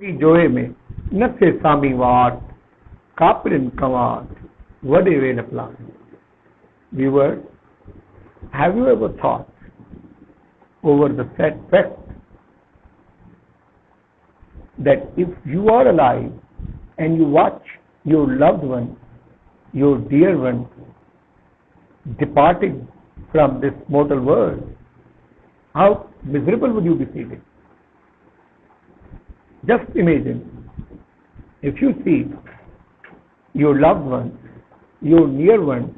Joy me, Nase Sami Wat, Kaprin Kamat, what a way to plan. Viewers, have you ever thought over the fact that if you are alive and you watch your loved one, your dear one, departing from this mortal world, how miserable would you be feeling? Just imagine if you see your loved ones, your near ones,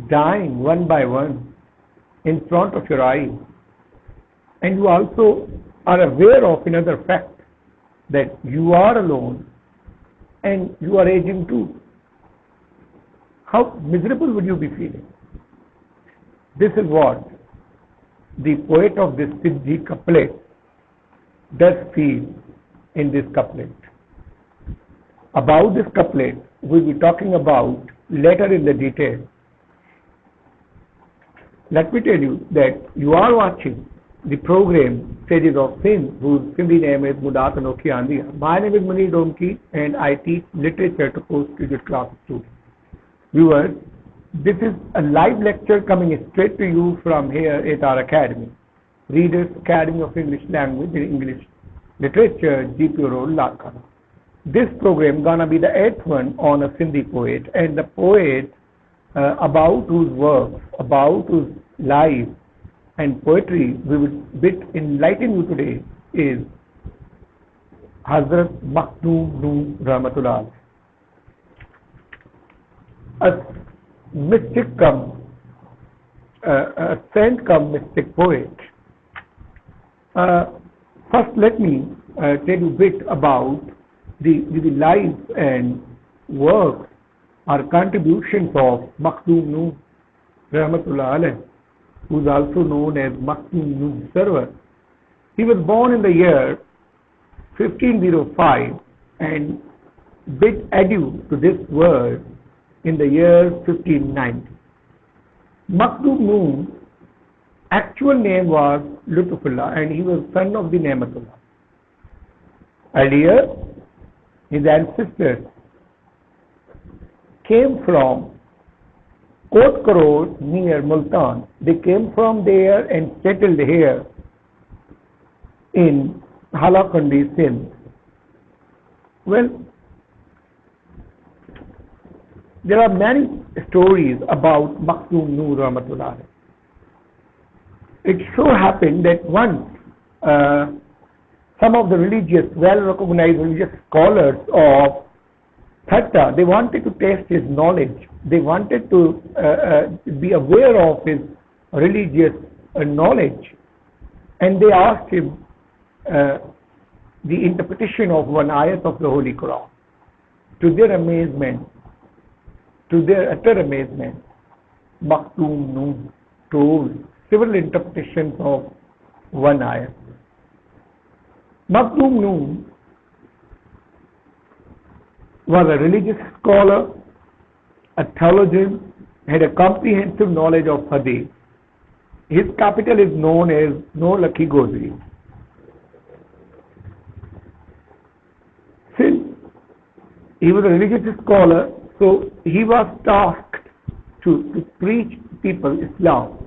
dying one by one in front of your eyes, and you also are aware of another fact that you are alone and you are aging too. How miserable would you be feeling? This is what the poet of this Siddhi couplet does feel in this couplet. About this couplet, we'll be talking about later in the detail. Let me tell you that you are watching the program Stages of Sin, whose Sindhi name is Mudat Anokhi Aandiyan. My name is Munir Domki and I teach literature to postgraduate class students. Viewers, this is a live lecture coming straight to you from here at our academy, Readers Academy of English Language and English Literature, GP Road, Larkana. This program gonna be the 8th one on a Sindhi poet, and the poet about whose works, about whose life and poetry we will bit enlighten you today is Hazrat Makhdoom Noor Rahmatullah. A mystic come, a saint come mystic poet. First, let me tell you a bit about the life and work or contributions of Makhdoom Noor Rahmatullah Alayh, who is also known as Makhdoom Noor Sarwar. He was born in the year 1505 and bid adieu to this world in the year 1590. Makhdoom Noor actual name was Lutfullah and he was son of the Nematullah. Earlier, his ancestors came from Kot Karod near Multan. They came from there and settled here in Halakandi, Sindh. Well, there are many stories about Makhdoom Noor Rahmatullah. It so happened that once some of the religious, well-recognized religious scholars of Thatta, they wanted to test his knowledge. They wanted to be aware of his religious knowledge. And they asked him the interpretation of one ayat of the Holy Quran. To their amazement, to their utter amazement, Makhdoom Noor told several interpretations of one ayat. Makhdoom Noor was a religious scholar, a theologian, had a comprehensive knowledge of Hadith. His capital is known as Nolakhi Godri. Since he was a religious scholar, so he was tasked to preach people Islam.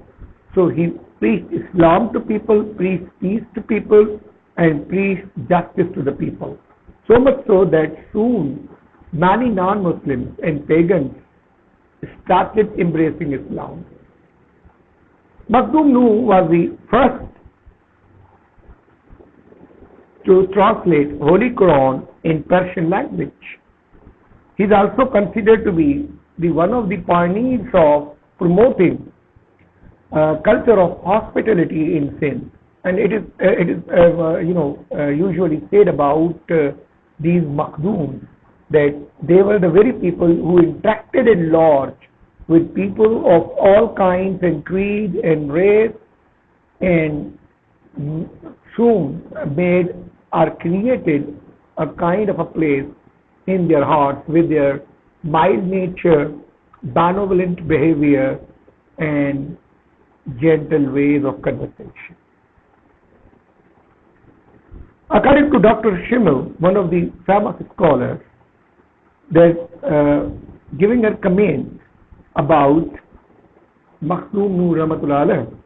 So he preached Islam to people, preached peace to people, and preached justice to the people. So much so that soon many non-Muslims and pagans started embracing Islam. Makhdoom Noor was the first to translate Holy Quran in Persian language. He is also considered to be one of the pioneers of promoting culture of hospitality in Sindh. And it is usually said about these Makhdooms that they were the very people who interacted in large with people of all kinds and creed and race, and soon made or created a kind of a place in their hearts with their mild nature, benevolent behavior, and gentle ways of conversation. According to Dr. Schimmel, one of the famous scholars, that giving a comment about Makhdoom Noor Rahmatullah alayh,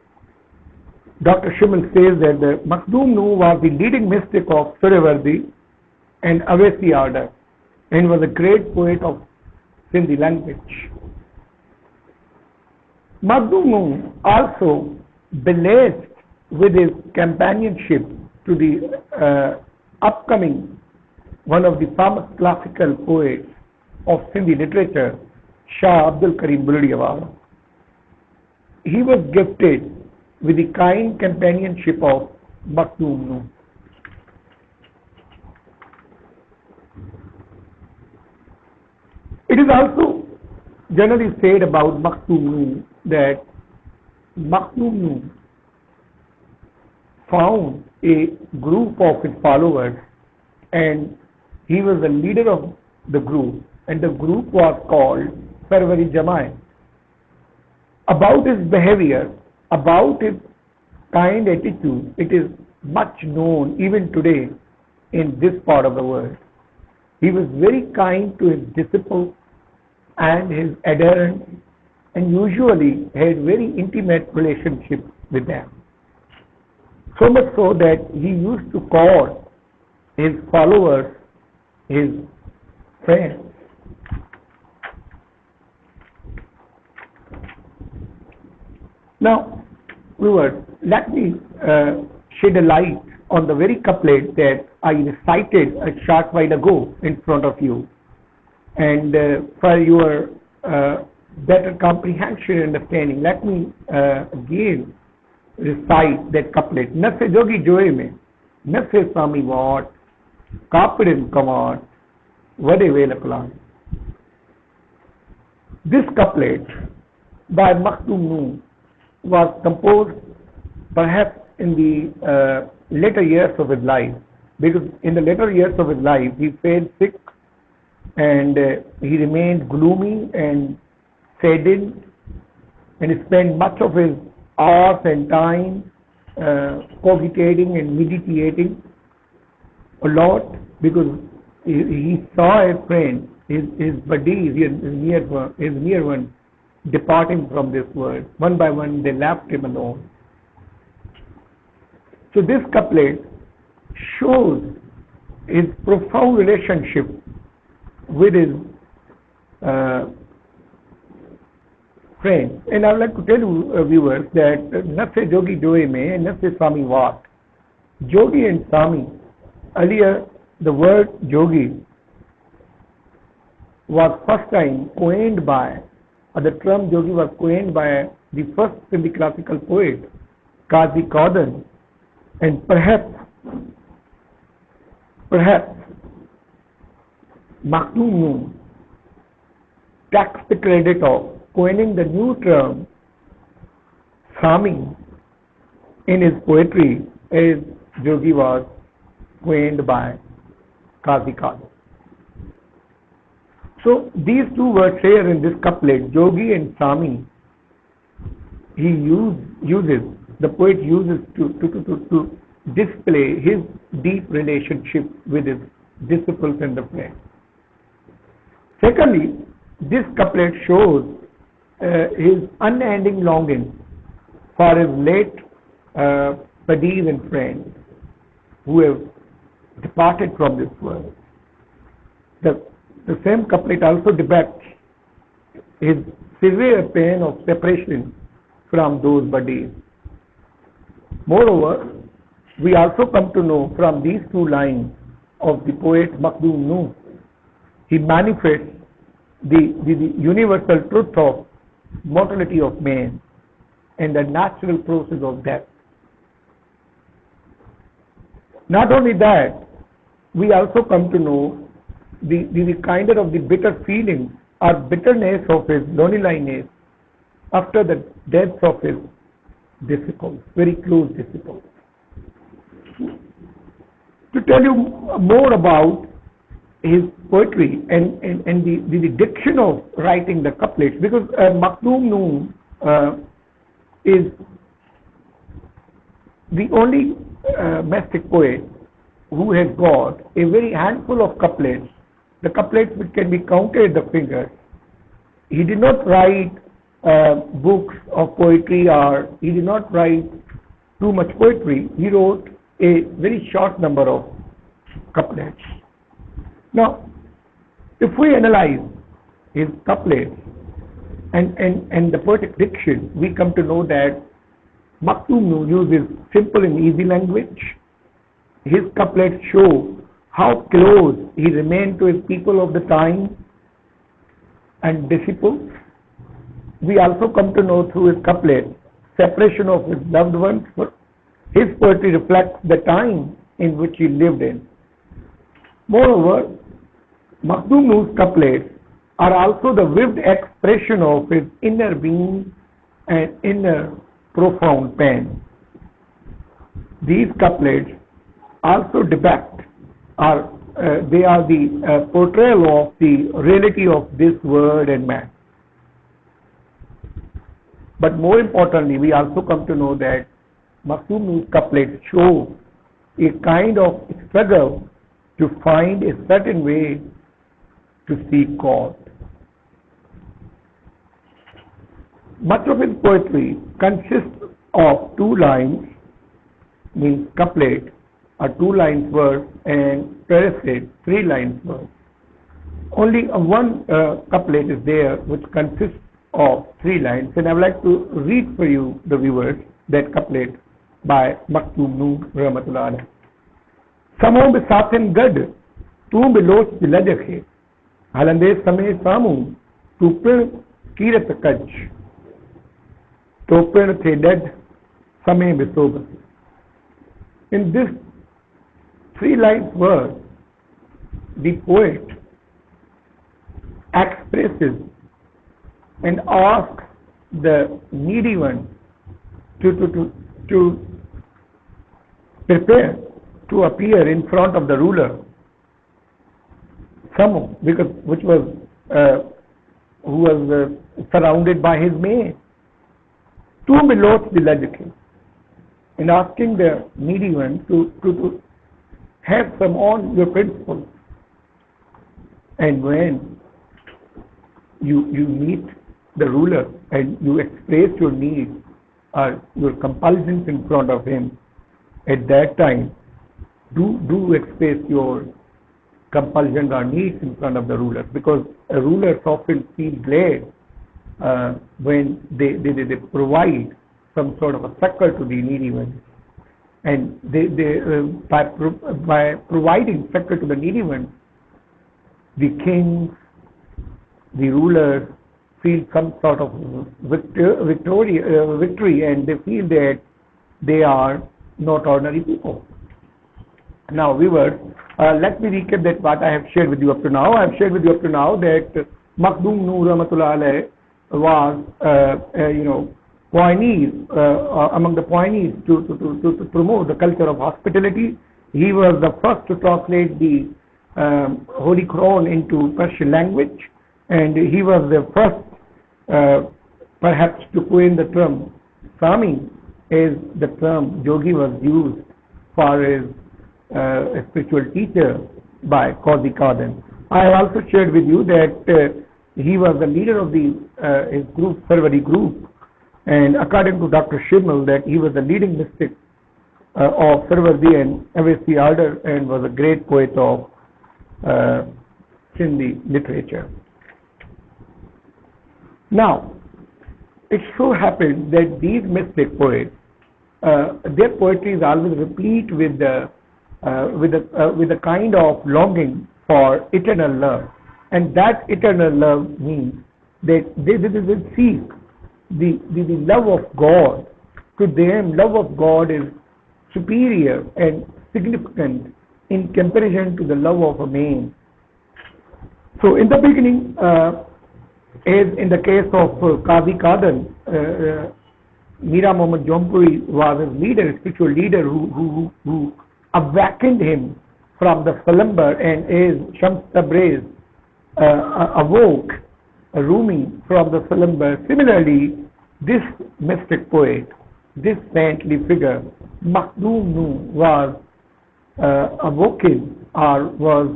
Dr. Schimmel says that the Makhdoom Noor was the leading mystic of Suryavardi and Avesi order and was a great poet of Sindhi language. Makhdoom Noor also blessed with his companionship to the upcoming one of the famous classical poets of Sindhi literature, Shah Abdul Karim Buladiwala. He was gifted with the kind companionship of Makhdoom Noor. It is also generally said about Makhdoom Noor that Makhdoom Noor found a group of his followers and he was the leader of the group, and the group was called Sarwari Jamai. About his behavior, about his kind attitude, it is much known even today in this part of the world. He was very kind to his disciples and his adherents and usually had very intimate relationship with them. So much so that he used to call his followers his friends. Now, viewers, let me shed a light on the very couplet that I recited a short while ago in front of you. And for your better comprehension and understanding, let me again recite that couplet. Nafse jogi joye mein, nafse sami wat, kapirin kamat, vade velakalan. This couplet by Makhdoom Noor was composed perhaps in the later years of his life, because in the later years of his life he fell sick and he remained gloomy and saddened and spent much of his hours and time cogitating and meditating a lot, because he saw a friend, his buddy, his near one, departing from this world. One by one they left him alone. So this couplet shows his profound relationship with his friends. And I would like to tell you, viewers, that Nafse Jogi Joe mein and Nafse Swami Wat. Jogi and Swami, earlier the word Jogi was first time coined by, or the term Jogi was coined by the first Sindhi classical poet, Qazi Qadan, and perhaps Makhdoom Noor takes the credit of coining the new term Swami in his poetry as Jogi was coined by Qazi Qadan. So these two words here in this couplet, Jogi and Swami, the poet uses to display his deep relationship with his disciples and the friends. Secondly, this couplet shows his unending longing for his late buddies and friends who have departed from this world. The same couplet also depicts his severe pain of separation from those buddies. Moreover, we also come to know from these two lines of the poet Makhdoom Noor, he manifests the universal truth of mortality of man and the natural process of death. Not only that, we also come to know the kind of the bitter feelings or bitterness of his loneliness after the death of his disciples, very close disciples. To tell you more about his poetry and the diction of writing the couplets, because Makhdoom Noor is the only mystic poet who has got a very handful of couplets, the couplets which can be counted the fingers. He did not write books of poetry, or he did not write too much poetry. He wrote a very short number of couplets. Now, if we analyze his couplets and the poetic diction, we come to know that Makhdoom Nooh uses simple and easy language. His couplets show how close he remained to his people of the time and disciples. We also come to know through his couplets separation of his loved ones. His poetry reflects the time in which he lived in. Moreover, Makhdoom Nooh's couplets are also the vivid expression of his inner being and inner profound pain. These couplets also depict, they are the portrayal of the reality of this world and man. But more importantly, we also come to know that Makhdoom Nooh's couplets show a kind of struggle to find a certain way to seek God. Much of his poetry consists of two lines, means couplet, a two-line verse, and paraphrase, three-line verse. Only one couplet is there which consists of three lines, and I would like to read for you, the viewers, that couplet by Makhdoom Nooh Rahmatullah Alayh. Samo bisaten gad, tu biloch bilajake, halande samay samu, tu pir kirat kaj, to pir the dead, samay bisobas. In this three-line verse, the poet expresses and asks the needy one to prepare to appear in front of the ruler, Samo, who was surrounded by his maids, to below the logic, and asking the needy one to have some on your principles. And when you meet the ruler and you express your needs or your compulsions in front of him, at that time, do express your compulsions or needs in front of the ruler, because a ruler often feels glad when they provide some sort of a succor to the needy one. And by providing succor to the needy one, the kings, the rulers feel some sort of victory, and they feel that they are not ordinary people. Now, viewers, let me recap that what I have shared with you up to now. I have shared with you up to now that Makhdoom Nooh Rahmatullah Alayh was, pioneers, among the pioneers to promote the culture of hospitality. He was the first to translate the Holy Quran into Persian language, and he was the first, perhaps, to coin the term Sami, as the term Yogi was used for his a spiritual teacher by Qazi Qadan. I have also shared with you that he was the leader of his group, Sarwari group, and according to Dr. Shimel, that he was the leading mystic of Sarwardi and Avesi order, and was a great poet of Sindhi literature. Now, it so happened that these mystic poets, their poetry is always replete with a kind of longing for eternal love, and that eternal love means that they seek the love of God. To them, love of God is superior and significant in comparison to the love of a man. So, in the beginning, as in the case of Qazi Qadan, Mira Muhammad Jaumpuri was his leader, spiritual leader, who awakened him from the slumber, and as Shams Tabriz awoke Rumi from the slumber. Similarly, this mystic poet, this saintly figure, Makhdoom Nooh, was awoken or was,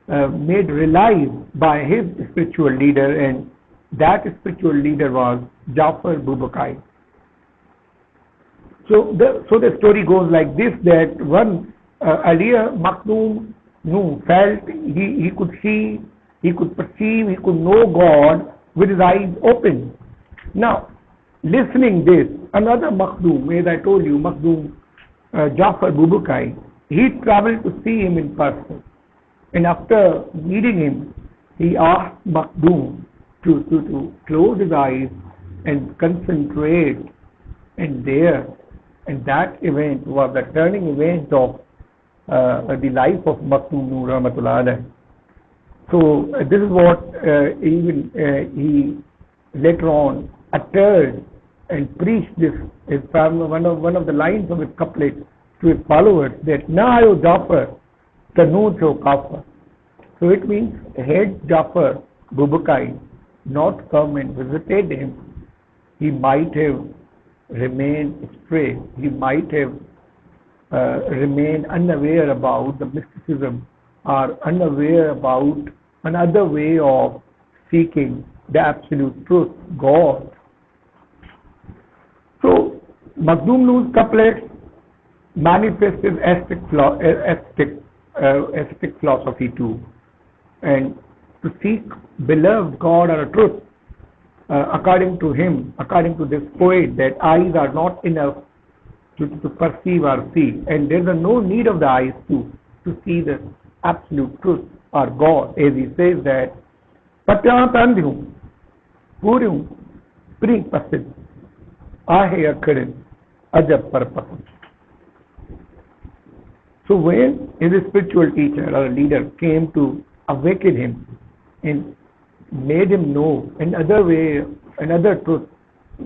made realize by his spiritual leader, and that spiritual leader was Jafar Bubukai. So the story goes like this: that one earlier Makhdoom felt he could see, he could perceive, he could know God with his eyes open. Now, listening this, another Makhdoom, as I told you, Makhdoom Jafar Bubukai, he traveled to see him in person. And after meeting him, he asked Makhdoom to close his eyes and concentrate. And that event was the turning event of the life of Makhdoom Noor Rahmatullah Alayh. So this is what even he later on uttered and preached this. One of the lines of his couplet to his followers, that Na ayo Jafar Tanu cho Kafar. So it means had Jafar Bubukai not come and visited him, he might have remained astray. He might have remained unaware about the mysticism or unaware about another way of seeking the absolute truth, God. So Makhdoom Noor's couplets manifest his aesthetic philosophy too, and to seek beloved God or a truth. According to him, according to this poet, that eyes are not enough to perceive or see, and there is no need of the eyes to see the absolute truth or God, as he says that Patyant Andhyum Puryum Pri Pasid Ahe Akharin Ajab Parpasan. So when his spiritual teacher or leader came to awaken him and made him know another way, another truth,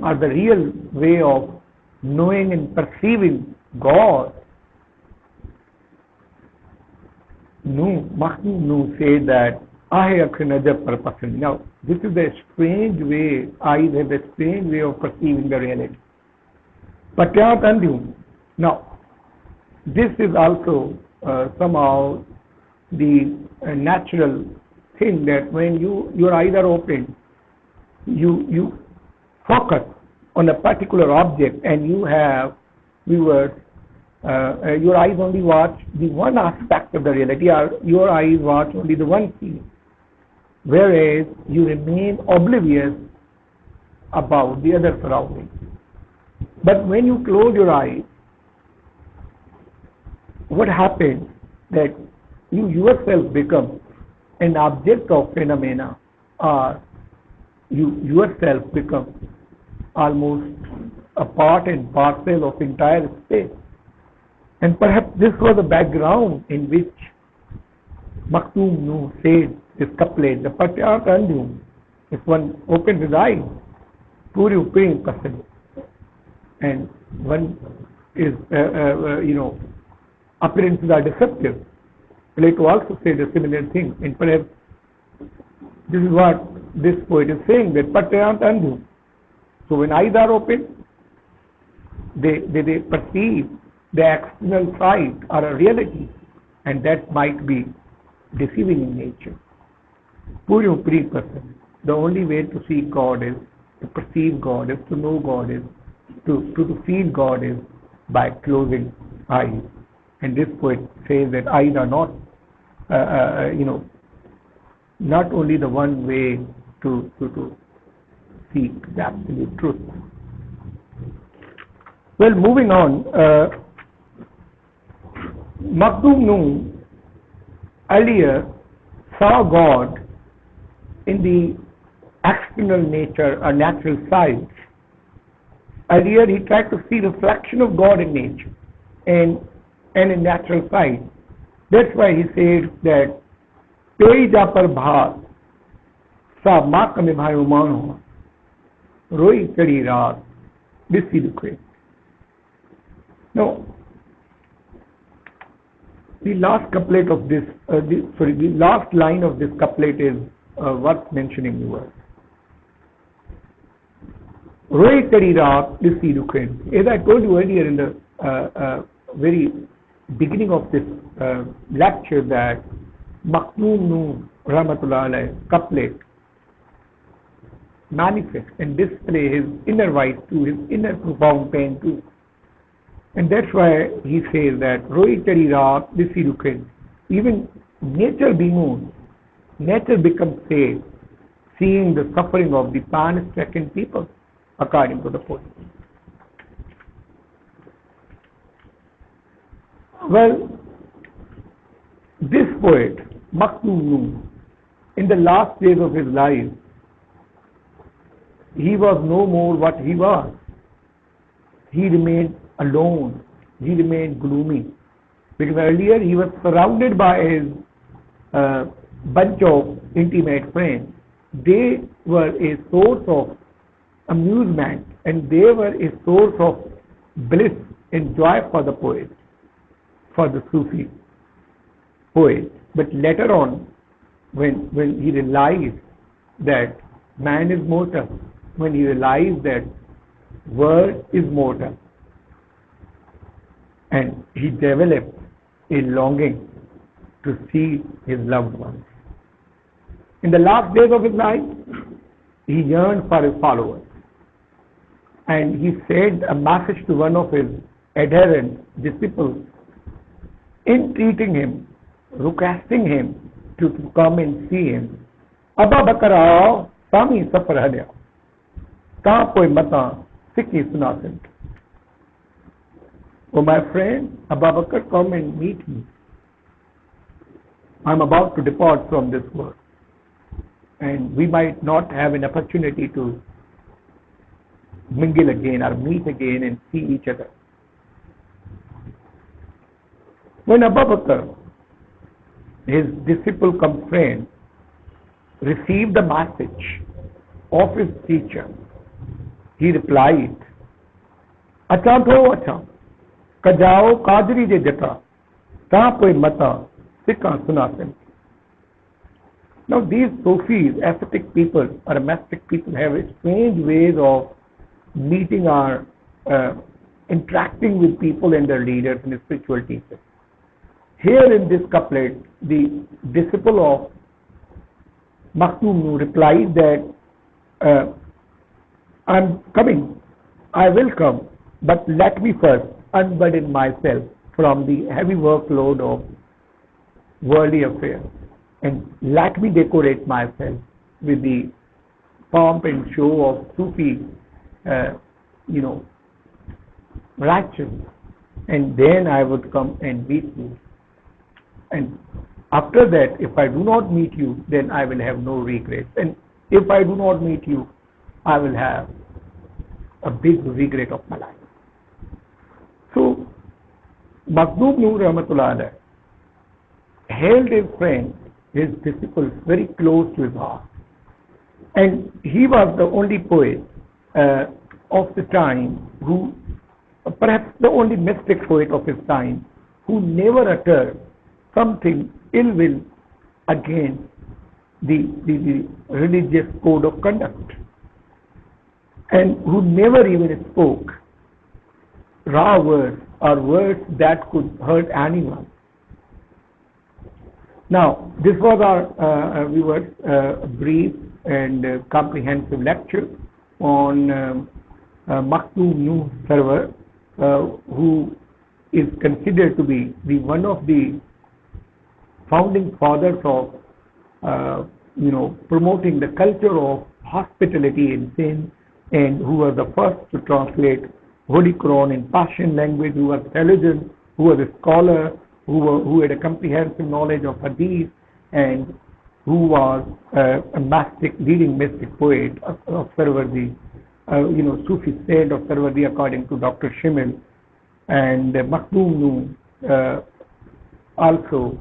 or the real way of knowing and perceiving God, Makhdoom said that Ahe Akharin Ajab Parpasan. Now, this is a strange way, eyes have a strange way of perceiving the reality. Patyat Andhyum. Now, this is also somehow the natural thing, that when your eyes are open, you focus on a particular object, and you have viewers, your eyes only watch the one aspect of the reality, or your eyes watch only the one scene, whereas you remain oblivious about the other surroundings. But when you close your eyes, what happens that you yourself become an object of phenomena, or you yourself become almost a part and parcel of entire space. And perhaps this was the background in which Makhdoom Noor said this couplet, the Patyat Andhyum, if one opens his eyes, Puri Upri Pasad, and one is, appearances are deceptive. Plato also said a similar thing, and perhaps this is what this poet is saying, that Patyat Andhyum. So when eyes are open, they perceive the external side or a reality, and that might be deceiving in nature. Puri Upri Pasad. The only way to see God is, to perceive God is, to know God is, to feel God is by closing eyes. And this poet says that eyes are not, not only the one way to seek the absolute truth. Well, moving on, Makhdoom Noor earlier saw God in the external nature or natural side. Earlier he tried to see reflection of God in nature and in natural side. That's why he said that Pei Japar Bhaat Sa Ma Kame Bhayo Mano Roi Chadi Raat Disi Dukhe. Now, the last couplet of this, the last line of this couplet is worth mentioning here. Roi Chadi Raat Disi Dukhe. As I told you earlier in the very beginning of this lecture that Makhdoom Noor Rahmatullah alayh couplet manifest and display his inner vice too, his inner profound pain too. And that's why he says that Roi Chari Raat Disi Rukhin, even nature bemoans, nature becomes sad, seeing the suffering of the pan-stricken people, according to the poet. Well, this poet, Makhdoom Noor, in the last days of his life, he was no more what he was. He remained alone. He remained gloomy. Because earlier he was surrounded by his bunch of intimate friends. They were a source of amusement and they were a source of bliss and joy for the poet, for the Sufi poet. But later on, when he realized that man is mortal, when he realized that world is mortal, and he developed a longing to see his loved ones. In the last days of his life, he yearned for his followers. And he said a message to one of his adherent disciples, entreating him, requesting him to come and see him. Abu Bakr aao, sami safar hadya. Ta koi mata sikhi sunasin. Oh my friend, Abu Bakr, come and meet me. I'm about to depart from this world. And we might not have an opportunity to mingle again or meet again and see each other. When Abu Bakr, his disciple cum friend, received the message of his teacher, he replied, Acha tho acha, kajao kadri je jata, ta koi mata sikha sunasin. Now these Sufis, ascetic people or mystic people have strange ways of meeting or interacting with people and their leaders and spiritual teachers. Here in this couplet, the disciple of Makhdoom Noor replied that I'm coming, I will come, but let me first unburden myself from the heavy workload of worldly affairs. And let me decorate myself with the pomp and show of Sufi, righteousness. And then I would come and meet you. And after that, if I do not meet you, then I will have no regrets. And if I do not meet you, I will have a big regret of my life. So, Makhdoom Noor Rahmatullah alayh held his friend, his disciples, very close to his heart. And he was the only poet of the time who, perhaps the only mystic poet of his time, who never uttered something ill will against the religious code of conduct, and who never even spoke raw words or words that could hurt anyone. Now, this was our brief and comprehensive lecture on Makhdoom Noor Sarwar, who is considered to be one of the founding fathers of promoting the culture of hospitality in Sindh, and who was the first to translate Holy Quran in Persian language, who was theologian, who was a scholar, who had a comprehensive knowledge of Hadith, and who was a leading mystic poet of Sarwardi, Sufi saint of Sarwardi according to Dr. Shimel. And Makhdoom Noor also,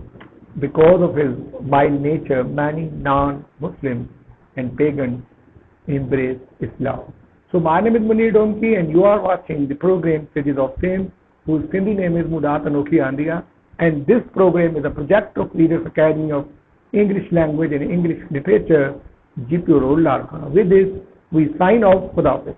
because of his mild nature, many non-Muslims and pagans embraced Islam. So my name is Munir Domki and you are watching the program Cities of Fame, whose Sindhi name is Mudat Anokhi Andiya. And this program is a project of Leaders Academy of English Language and English Literature, GPO Road, Larkana. With this, we sign off. Khuda Hafiz.